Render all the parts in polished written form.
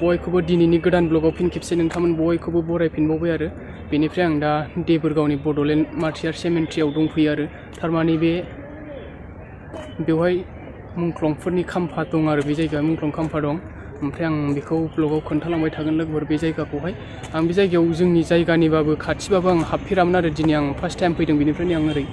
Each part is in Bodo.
बयखौबो दिनैनि गोदान ब्लगाव फिन खेबसे नोंथांमोन बयखौबो बरायफिनबावबाय आरो बेनिफ्राय आं दा देबोरगावनि बड'लेण्ड मार्टियार्स सेमेन्ट्रियाव दंफैयो आरो थारमाने बेवहाय मुंख्लंफोरनि खाम्फा दं आरो बे जायगायाव मुंख्लं खाम्फा दं ओमफ्राय आं बेखौ ब्लगाव खोन्थालांबाय थागोन लोगोफोर बे जायगाखौहाय आं बे जायगायाव जोंनि जायगानिबाबो खाथिबाबो आं हाबफेरामोन आरो दिनै आं फार्स्ट टाइम फैदों बेनिफ्रायनो आं ओरै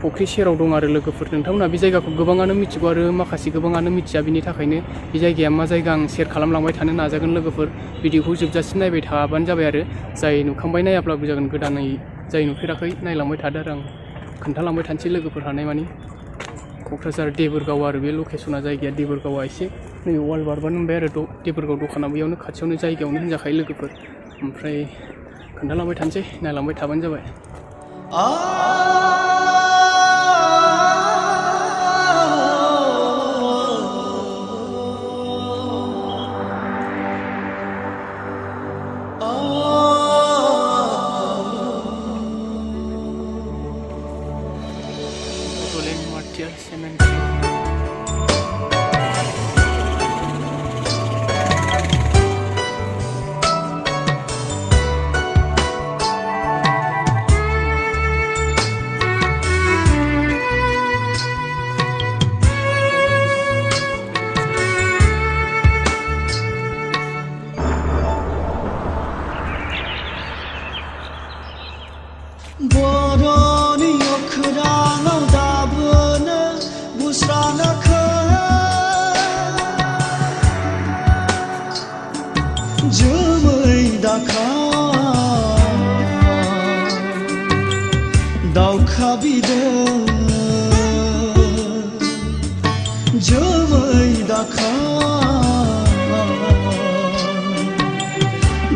फुख्रि सेराव दं आरो लोगोफोर नोंथांमोना बे जायगाखौ गोबाङानो मिथिगौ आरो माखासे गोबाङानो मिथिया बिनि थाखायनो बे जायगाया मा जायगा आं शेयार खालामलांबाय थानो नाजागोन लोगोफोर भिडिअखौ जोबजासिम नायबाय थाबानो जाबाय आरो जाय नुखांबाय नायाब्लाबो जागोन गोदानै जाय नुफेराखै नायलांबाय थादो आरो आं खोन्थालांबाय थानोसै लोगोफोर हानायमानि क'क्राझार देबोरगाव आरो बे लकेसना जायगाया देबोरगावआ एसे नैबे वाल बारबानो मोनबाय आरो देबोरगाव दखाना बेयावनो खाथियावनो जायगायावनो होनजाखायो लोगोफोर ओमफ्राय खोन्थालांबाय थानोसै नायलांबाय थाबानो जाबाय Bodoland Martyrs Sementery. बर'नि अख्राङाव दाबोनो बुस्राङाखै जोमै दाखा दावखा बिदों जोमै दाखा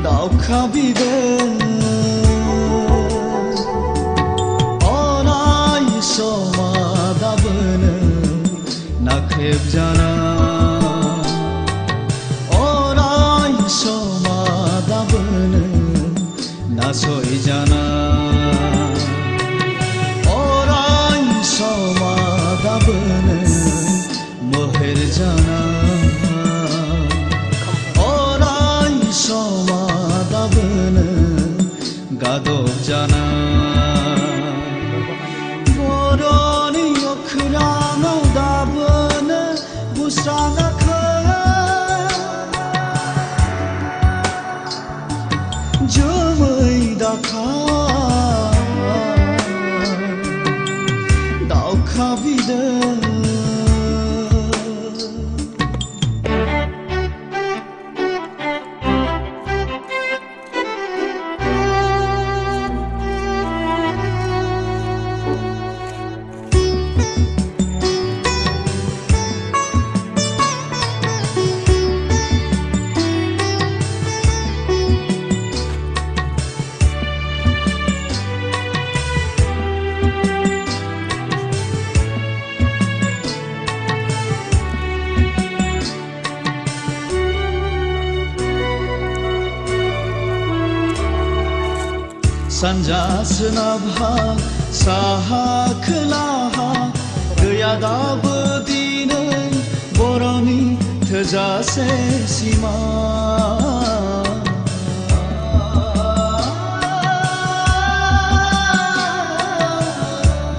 दावखा बिदों नाख्रेबजाना अराय समा दाबोनो नासयजाना अराय समा दाबोनो मोहेरजाना अराय समा दाबोनो गादबजाना बर'नि अख्राङाव दाबोनो बुस्राङाखै जोमै दाखा दावखा बिदों सानजा सोनाबहा साहा खोलाहा गैया दाबो दिनै बर'नि थोजासे सिमा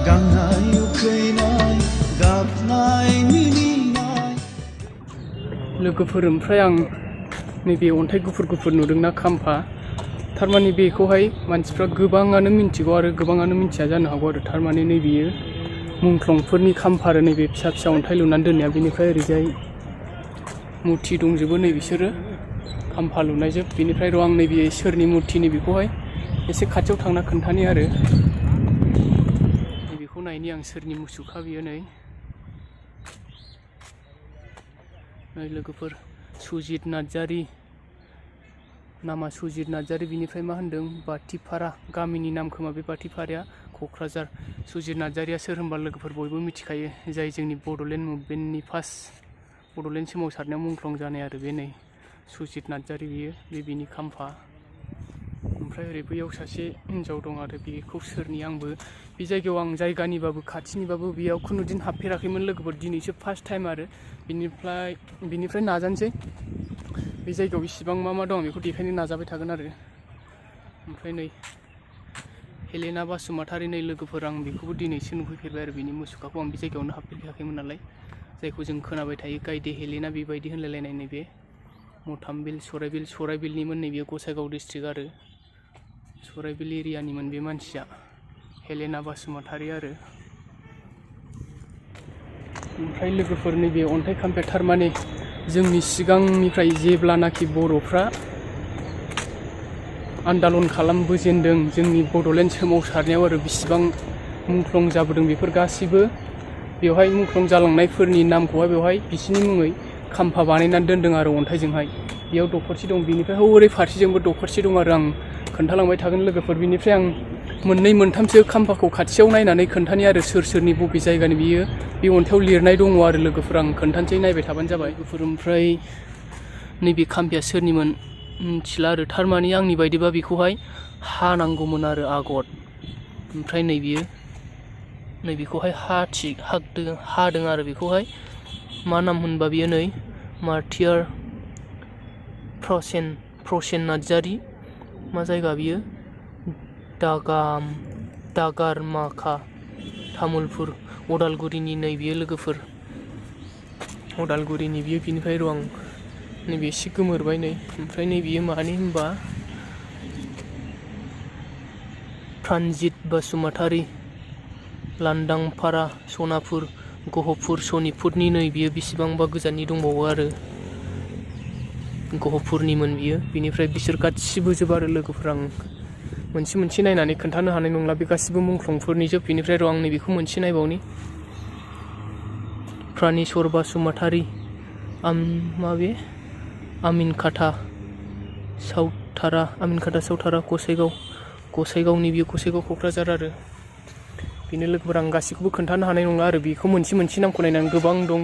गांनाय उखैनाय गाबनाय मिनिनाय लोगोफोर ओमफ्राय आं नैबे अन्थाइ गुफुर गुफुर नुदोंना खाम्फा थारमाने बेखौहाय मानसिफ्रा गोबाङानो मिन्थिगौ आरो गोबाङानो मिन्थिया जानो हागौ आरो थारमाने नैबेयो मुंख्लंफोरनि खाम्फा आरो नैबे फिसा फिसा अन्थाइ लुनानै दोननाया बेनिफ्राय ओरैजाय मुरथि दंजोबो नै बिसोरो खाम्फा लुनायजोब बेनिफ्राय र' आं नैबे सोरनि मुरथि नैबेखौहाय एसे खाथियाव थांना खोन्थानि आरो नैबेखौ नायनि आं सोरनि मुसुखा बियो नै लोगोफोर सुजित नार्जारि नामा सुजित नार्जारि बिनिफ्राय मा होनदों बाथिपारा गामिनि नाम खोमा बे बाथिपाराया क'क्राझार सुजित नार्जारिया सोर होनबा लोगोफोर बयबो मिथिखायो जाय जोंनि बड'लेण्ड मुभमेन्टनि फार्स्ट बड'लेण्ड सोमावसारनायाव मुंख्लं जानाय आरो बे नै सुजित नार्जारि बियो बिनि खाम्फा ओमफ्राय ओरै बैयाव सासे हिन्जाव दं आरो बेखौ सोरनि आंबो बे जायगायाव आं जायगानिबाबो खाथिनिबाबो बेयाव खुनुदिन हाबफेराखैमोन लोगोफोर दिनैसो फार्स्ट टाइम आरो बिनिफ्राय नाजानोसै बे जायगायाव इसिबां मा दं बेखौ देखायनो नाजाबाय थागोन आरो। ओमफ्राय नै हेलेना बसुमतारी नै लोगोफोर, आं बेखौबो दिनैसो नुफैफेरबाय आरो बिनि मुसुखाखौ। आं बे जायगायावनो हाबफेरखायाखैमोन नालाय, जायखौ जों खोनाबाय थायो गायदे हेलेना बेबायदि होनलायलायनाय। नैबे मथामबिल सराइबिलनिमोन नैबे गसाइगाव डिस्ट्रिक्ट आरो सराइबिल एरियानिमोन बे मानसिया, हेलेना बसुमतारी आरो। ओमफ्राय लोगोफोर नैबे अन्थाइ खाम्फाया थारमाने जोंनि सिगांनिफ्राय जेब्लानाखि बर'फ्रा आन्दालन खालामबोजेनदों जोंनि बड'लेण्ड सोमावसारनायाव आरो बिसिबां मुंख्लं जाबोदों, बेफोर गासिबो बेवहाय मुंख्लं जालांनायफोरनि नामखौहाय बेवहाय बिसिनि मुङै खाम्फा बानायनानै दोनदों आरो अन्थाइजोंहाय। बेयाव दखरसे दं, बिनिफ्राय हरै फारसेजोंबो दखरसे दं आरो। आं खोन्थालांबाय थागोन लोगोफोर। बिनिफ्राय आं मोननै मोनथामसो खाम्फाखौ खाथियाव नायनानै खोन्थानि आरो सोरनि बबे जायगानि बियो। बे अन्थाइयाव लिरनाय दङ आरो लोगोफोर, आं खोन्थानोसै, नायबाय थाबानो जाबाय लोगोफोर। ओमफ्राय नैबे खाम्फाया सोरनिमोन मिथिला आरो, थारमाने आंनि बायदिबा बेखौहाय हानांगौमोन आरो आगर। ओमफ्राय नैबेखौहाय हादों आरो बेखौहाय मा नाम होनबा बियो नै मार्टियार प्रसेन नार्जारी। मा जायगा बियो? दागारमाखा तामुलपुर अदालगुरिनि नै बियो लोगोफोर, अदालगुरिनि बियो। बिनिफ्राय र' आं नैबे एसे गोमोरबाय नै। ओमफ्राय नैबेयो मानि होनबा प्रानजित बसुमतारी, लांदांपारा सनापुर गहपुर सनितपुरनि नै बियो बेसेबांबा गोजाननि दंबावो आरो गहपुरनिमोन बियो। बिनिफ्राय बिसोर गासिबो जोब आरो लोगोफोर, आं मोनसे नायनानै खोन्थानो हानाय नंला, बे गासिबो मुंख्लंफोरनि जोब। बिनिफ्राय र' आं नैबेखौ मोनसे नायबावनि, प्राणेश्वर बसुमतारी, माबे आमिनखाता सावथारा गसाइगावनि बियो, गसाइगाव क'क्राझार आरो। बेनो लोगोफोर, आं गासैखौबो खोन्थानो हानाय नंला आरो। बेखौ मोनसे नामखौ नायनानै गोबां दं,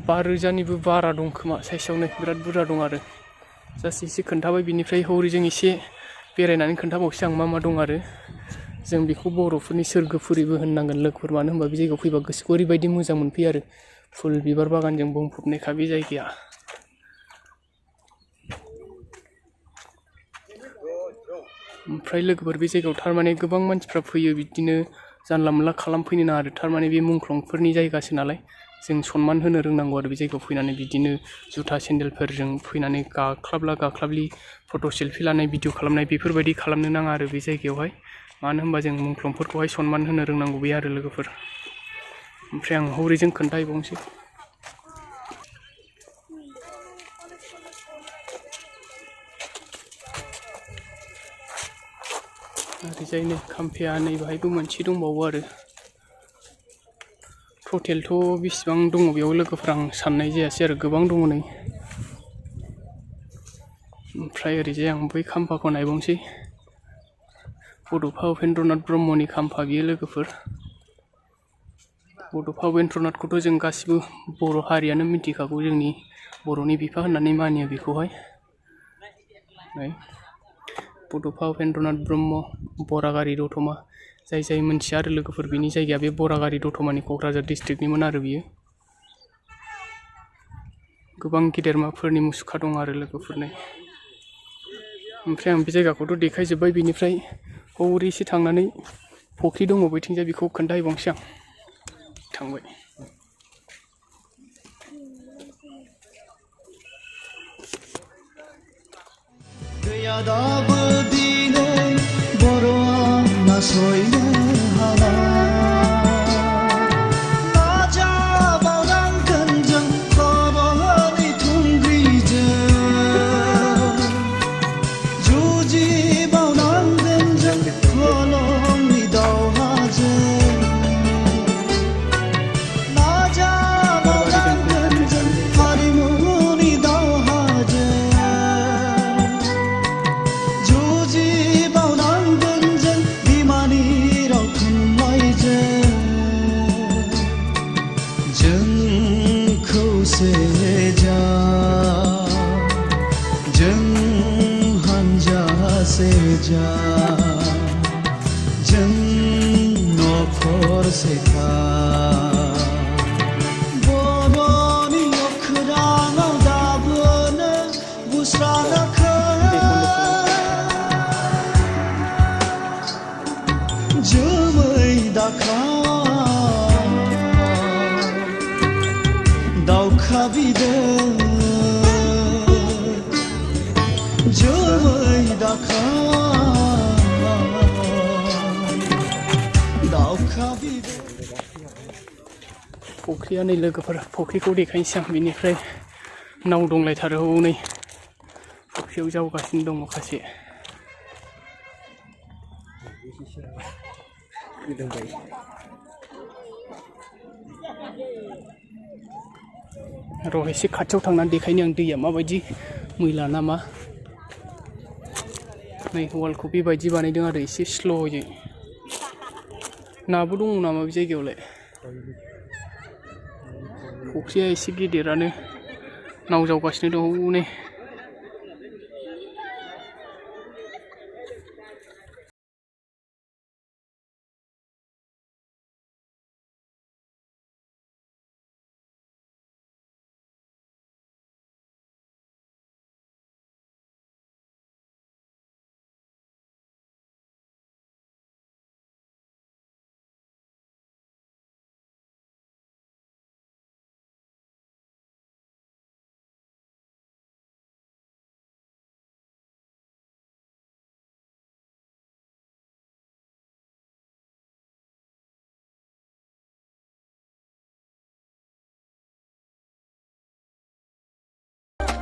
5,000निबो बारा दं खोमा साइसआवनो, बिराद बुरजा दं आरो। जास्ट एसे खोन्थाबाय। बिनिफ्राय हौरैजों एसे बेरायनानै खोन्थाबावसै आं मा दं आरो। जों बेखौ बर'फोरनि सोरगोफुरिबो होननांगोन लोगोफोर, मानो होनबा बे जायगायाव फैबा गोसोखौ ओरैबायदि मोजां मोनफैयो आरो। फुल बिबार बागानजों बुंफबनायखा बे जायगाया। ओमफ्राय लोगोफोर बे जायगायाव थारमाने गोबां मानसिफ्रा फैयो, बिदिनो जानला मोनला खालामफैनो नाङा आरो। थारमाने बे मुंख्लंफोरनि जायगासो नालाय, जों सनमान होनो रोंनांगौ आरो। बे जायगायाव फैनानै बिदिनो जुथा सेन्देलफोरजों फैनानै गाख्लाबलि फट' सेल्फि लानाय, भिडिअ खालामनाय बेफोरबायदि खालामनो नाङा आरो बे जायगायावहाय। मानो होनबा जों मुंख्लंफोरखौहाय सनमान होनो रोंनांगौ बे आरो लोगोफोर। ओमफ्राय आं हौरैजों खोन्थाहैबावनोसै। ओरैजाय नै खाम्फाया नै बाहायबो मोनसे दंबावो आरो। टटेलथ' बेसेबां दङ बेयाव लोगोफोर आं साननाय जायासै आरो, गोबां दङ नै। ओमफ्राय ओरैजाय आं बै खाम्फाखौ नायबावनोसै, बड'फा उपेन्द्रनाथ ब्रह्मनि खाम्फा बियो लोगोफोर। बड'फा उपेन्द्रनाथखौथ' जों गासिबो बर' हारियानो मिथिखागौ, जोंनि बर'नि बिफा होननानै मानियो बेखौहाय। बड'फा उपेन्द्रनाथ ब्रह्म, बरागारि दतमा, जाय मोनथिया आरो लोगोफोर, बिनि जायगाया बे बरागारि दतमानि क'क्राझार डिस्ट्रिक्टनिमोन आरो बियो। गोबां गेदेरमाफोरनि मुसुखा दं आरो लोगोफोरनो। ओमफ्राय आं बे जायगाखौथ' देखायजोब्बाय। बिनिफ्राय हौरै एसे थांनानै फुख्रि दङ बैथिंजाय, बेखौ खोन्थाहैबावनोसै आं। थांबाय। गैया दाबो दिनै बर'आ नासयनो हाला, नाजाबावनांगोन जों खर'नि थुंग्रिजों, जुजिबावनांगोन जों खलमनि दावहाजों, नाजाबावनांगोन जों हारिमुनि दावहाजों, जुजिबावनांगोन जों बिमानि राव थुनलाइजों। जों खौसे जा, जों हानजासे जा, जों नखरसे था। बर'नि अख्राङाव दाबोनो फुख्रिया नै लोगोफोर फुख्रिखौ देखायनोसै आं बेनिफ्राय नाव दंलायथारो हनै फुख्रियाव जावगासिनो दं माखासे र' एसे खाथियाव थांनानै देखायनो आं दैया माबायदि मैला नामा नै वालखौ बेबायदि बानायदों आरो एसे स्ल'यै नाबो दङ नामा बे जायगायावलाय फुख्रिया एसे गिदिरानो नाव जावगासिनो दं हनै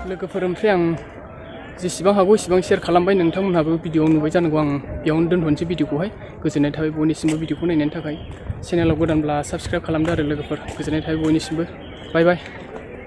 लोगोफोर ओमफ्राय आं जेसेबां हागौ एसेबां शेयार खालामबाय नोंथांमोनहाबो भिडिअ नुबाय जानांगौ आं बेयावनो दोनथ'नोसै भिडिअखौहाय गोजोननाय थाबाय बयनिसिमबो भिडिअखौ नायनायनि थाखाय चेनेलाव गोदानब्ला साबस्क्राइब खालामदो आरो लोगोफोर गोजोननाय थाबाय बयनिसिमबो बाय बाय